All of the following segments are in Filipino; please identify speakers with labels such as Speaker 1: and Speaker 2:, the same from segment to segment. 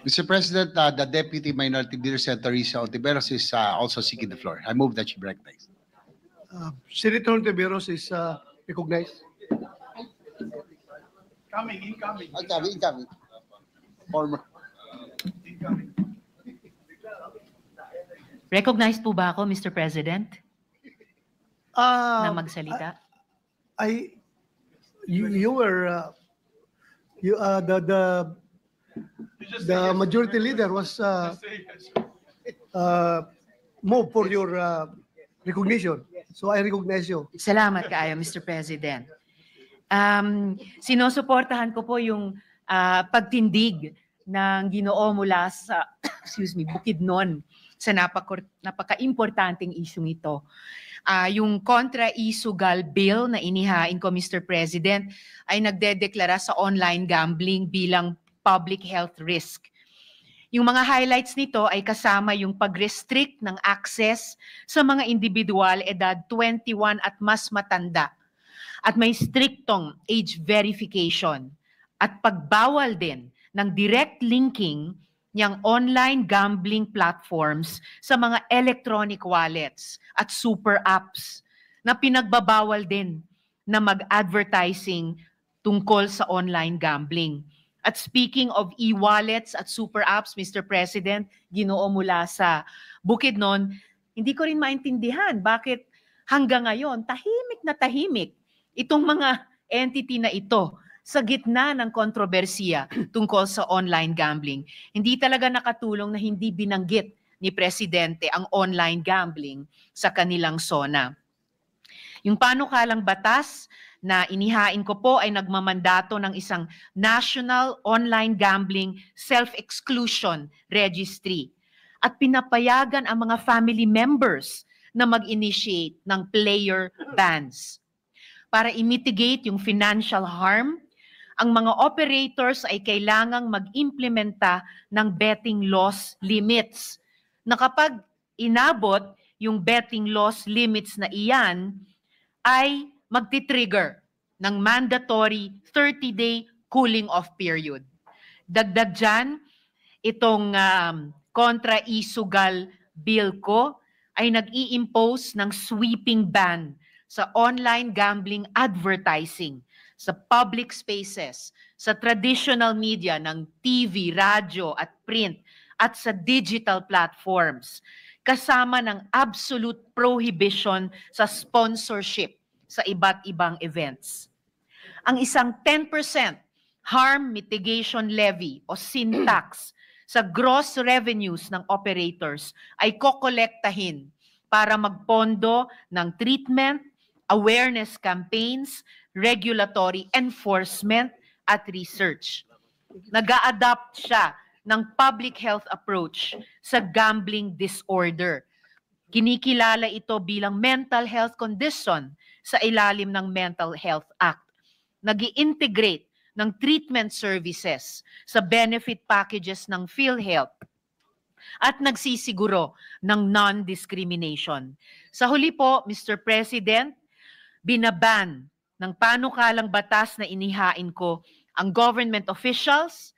Speaker 1: Mr. President, the Deputy Minority Leader, Senator Risa Ontiveros, is also seeking the floor. I move that she be recognized.
Speaker 2: Senator Ontiveros is recognized.
Speaker 1: Incoming. Former.
Speaker 3: Recognized po ba ako, Mr. President, na magsalita?
Speaker 2: You were the majority leader was moved for your recognition. So I recognize you.
Speaker 3: Salamat kaayo, Mr. President. Sinusuportahan ko po yung pagtindig ng Ginoo mula sa Bukidnon sa napaka-importanteng isyung ito. Yung kontra-isugal bill na inihain ko, Mr. President, ay nagdedeklara sa online gambling bilang public health risk. Yung mga highlights nito ay kasama yung pag-restrict ng access sa mga individual edad 21 at mas matanda, at may striktong age verification at pagbawal din ng direct linking niyang online gambling platforms sa mga electronic wallets at super apps na pinagbabawal din na mag-advertising tungkol sa online gambling. At speaking of e-wallets at super apps, Mr. President, Ginoo mula sa Bukidnon, hindi ko rin maintindihan bakit hanggang ngayon tahimik itong mga entity na ito sa gitna ng kontrobersiya tungkol sa online gambling. Hindi talaga nakatulong na hindi binanggit ni Presidente ang online gambling sa kanilang SONA. Yung panukalang batas na inihain ko po ay nagmamandato ng isang National Online Gambling Self-Exclusion Registry at pinapayagan ang mga family members na mag-initiate ng player bans. Para i-mitigate yung financial harm, ang mga operators ay kailangang mag-implementa ng betting loss limits na kapag inabot yung betting loss limits na iyan, ay magti-trigger ng mandatory 30-day cooling off period. Dagdag dyan, itong kontra-isugal bill ko ay nag-i-impose ng sweeping ban sa online gambling advertising sa public spaces, sa traditional media ng TV, radyo at print, at sa digital platforms, kasama ng absolute prohibition sa sponsorship sa iba't ibang events. Ang isang 10% harm mitigation levy o sin tax sa gross revenues ng operators ay kokolektahin para magpondo ng treatment, awareness campaigns, regulatory enforcement at research. Nag-a-adapt siya ng public health approach sa gambling disorder. Kinikilala ito bilang mental health condition sa ilalim ng Mental Health Act. Nag-i-integrate ng treatment services sa benefit packages ng PhilHealth at nagsisiguro ng non-discrimination. Sa huli po, Mr. President, binaban ng panukalang batas na inihain ko ang government officials,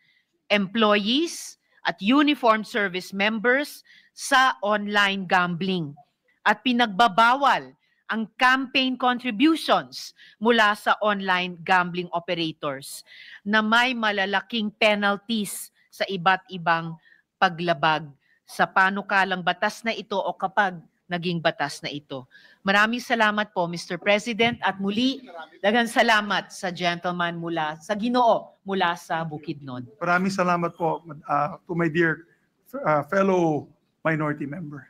Speaker 3: employees, at uniformed service members sa online gambling. At pinagbabawal ang campaign contributions mula sa online gambling operators na may malalaking penalties sa iba't ibang paglabag sa panukalang batas na ito o kapag naging batas na ito. Maraming salamat po, Mr. President, at muli, daghang salamat sa gentleman mula sa Ginoo mula sa Bukidnon.
Speaker 4: Maraming salamat po to my dear fellow minority member.